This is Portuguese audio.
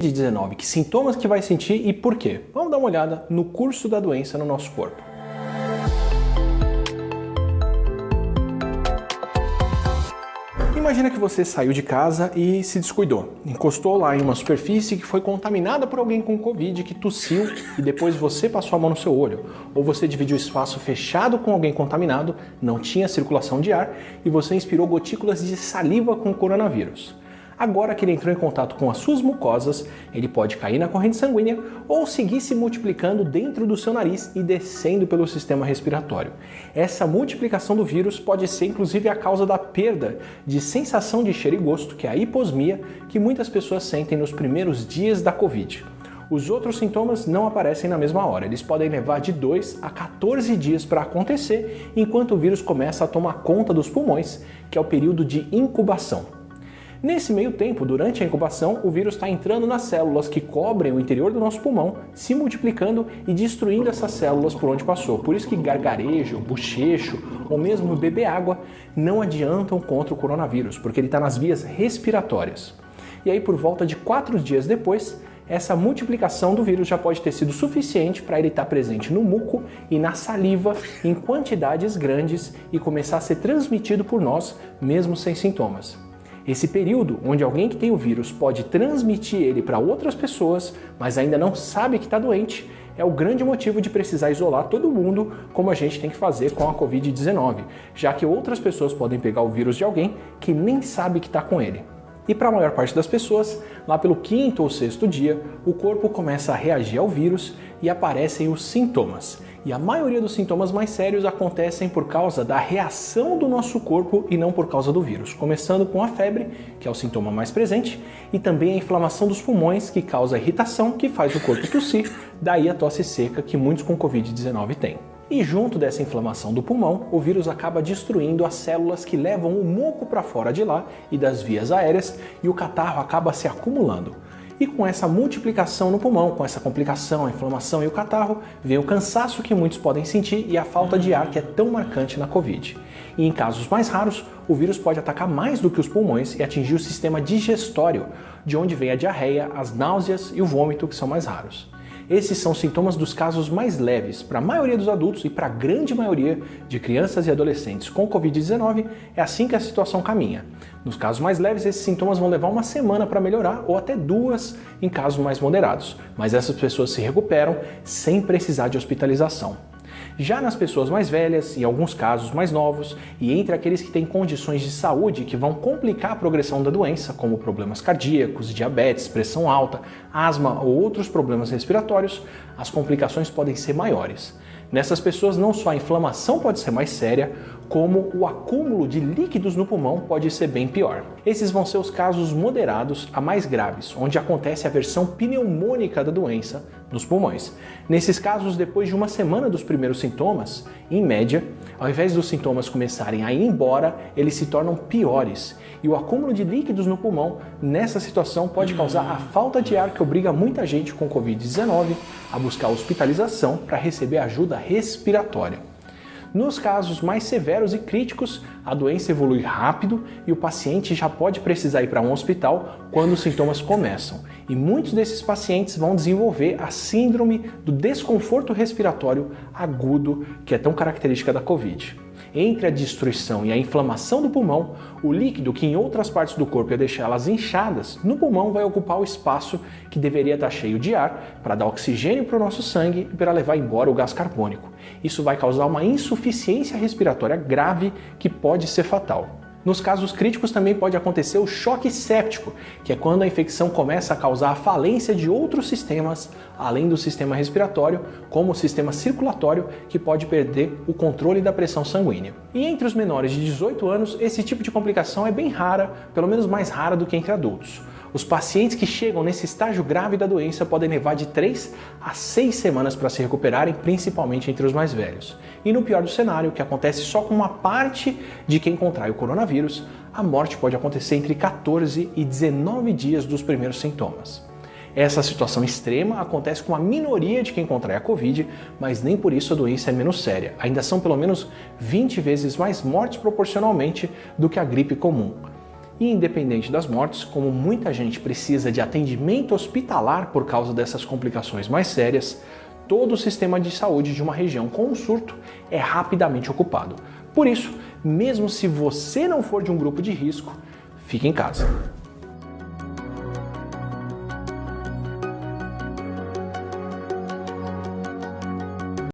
Covid-19, que sintomas que vai sentir e por quê? Vamos dar uma olhada no curso da doença no nosso corpo. Imagina que você saiu de casa e se descuidou. Encostou lá em uma superfície que foi contaminada por alguém com Covid, que tossiu e depois você passou a mão no seu olho. Ou você dividiu espaço fechado com alguém contaminado, não tinha circulação de ar e você inspirou gotículas de saliva com o coronavírus. Agora que ele entrou em contato com as suas mucosas, ele pode cair na corrente sanguínea ou seguir se multiplicando dentro do seu nariz e descendo pelo sistema respiratório. Essa multiplicação do vírus pode ser inclusive a causa da perda de sensação de cheiro e gosto, que é a hiposmia, que muitas pessoas sentem nos primeiros dias da Covid. Os outros sintomas não aparecem na mesma hora, eles podem levar de 2 a 14 dias para acontecer, enquanto o vírus começa a tomar conta dos pulmões, que é o período de incubação. Nesse meio tempo, durante a incubação, o vírus está entrando nas células que cobrem o interior do nosso pulmão, se multiplicando e destruindo essas células por onde passou. Por isso que gargarejo, bochecho ou mesmo beber água não adiantam contra o coronavírus, porque ele está nas vias respiratórias. E aí, por volta de 4 dias depois, essa multiplicação do vírus já pode ter sido suficiente para ele estar presente no muco e na saliva em quantidades grandes e começar a ser transmitido por nós, mesmo sem sintomas. Esse período, onde alguém que tem o vírus pode transmitir ele para outras pessoas, mas ainda não sabe que está doente, é o grande motivo de precisar isolar todo mundo, como a gente tem que fazer com a Covid-19, já que outras pessoas podem pegar o vírus de alguém que nem sabe que está com ele. E para a maior parte das pessoas, lá pelo 5º ou 6º dia, o corpo começa a reagir ao vírus e aparecem os sintomas. E a maioria dos sintomas mais sérios acontecem por causa da reação do nosso corpo e não por causa do vírus. Começando com a febre, que é o sintoma mais presente, e também a inflamação dos pulmões, que causa irritação, que faz o corpo tossir, daí a tosse seca que muitos com Covid-19 têm. E junto dessa inflamação do pulmão, o vírus acaba destruindo as células que levam o muco para fora de lá e das vias aéreas e o catarro acaba se acumulando. E com essa multiplicação no pulmão, com essa complicação, a inflamação e o catarro, vem o cansaço que muitos podem sentir e a falta de ar que é tão marcante na Covid. E em casos mais raros, o vírus pode atacar mais do que os pulmões e atingir o sistema digestório, de onde vem a diarreia, as náuseas e o vômito, que são mais raros. Esses são sintomas dos casos mais leves. Para a maioria dos adultos e para a grande maioria de crianças e adolescentes com Covid-19, é assim que a situação caminha. Nos casos mais leves, esses sintomas vão levar uma semana para melhorar ou até 2 em casos mais moderados, mas essas pessoas se recuperam sem precisar de hospitalização. Já nas pessoas mais velhas, em alguns casos mais novos, e entre aqueles que têm condições de saúde que vão complicar a progressão da doença, como problemas cardíacos, diabetes, pressão alta, asma ou outros problemas respiratórios, as complicações podem ser maiores. Nessas pessoas, não só a inflamação pode ser mais séria, como o acúmulo de líquidos no pulmão pode ser bem pior. Esses vão ser os casos moderados a mais graves, onde acontece a versão pneumônica da doença nos pulmões. Nesses casos, depois de uma semana dos primeiros sintomas, em média, ao invés dos sintomas começarem a ir embora, eles se tornam piores. E o acúmulo de líquidos no pulmão, nessa situação, pode causar a falta de ar que obriga muita gente com Covid-19 a buscar hospitalização para receber ajuda respiratória. Nos casos mais severos e críticos, a doença evolui rápido e o paciente já pode precisar ir para um hospital quando os sintomas começam. E muitos desses pacientes vão desenvolver a síndrome do desconforto respiratório agudo, que é tão característica da Covid. Entre a destruição e a inflamação do pulmão, o líquido que em outras partes do corpo ia deixá-las inchadas, no pulmão vai ocupar o espaço que deveria estar cheio de ar para dar oxigênio para o nosso sangue e para levar embora o gás carbônico. Isso vai causar uma insuficiência respiratória grave que pode ser fatal. Nos casos críticos também pode acontecer o choque séptico, que é quando a infecção começa a causar a falência de outros sistemas, além do sistema respiratório, como o sistema circulatório, que pode perder o controle da pressão sanguínea. E entre os menores de 18 anos, esse tipo de complicação é bem rara, pelo menos mais rara do que entre adultos. Os pacientes que chegam nesse estágio grave da doença podem levar de 3 a 6 semanas para se recuperarem, principalmente entre os mais velhos. E no pior do cenário, que acontece só com uma parte de quem contrai o coronavírus, a morte pode acontecer entre 14 e 19 dias dos primeiros sintomas. Essa situação extrema acontece com a minoria de quem contrai a Covid, mas nem por isso a doença é menos séria. Ainda são pelo menos 20 vezes mais mortes proporcionalmente do que a gripe comum. E independente das mortes, como muita gente precisa de atendimento hospitalar por causa dessas complicações mais sérias, todo o sistema de saúde de uma região com um surto é rapidamente ocupado. Por isso, mesmo se você não for de um grupo de risco, fique em casa.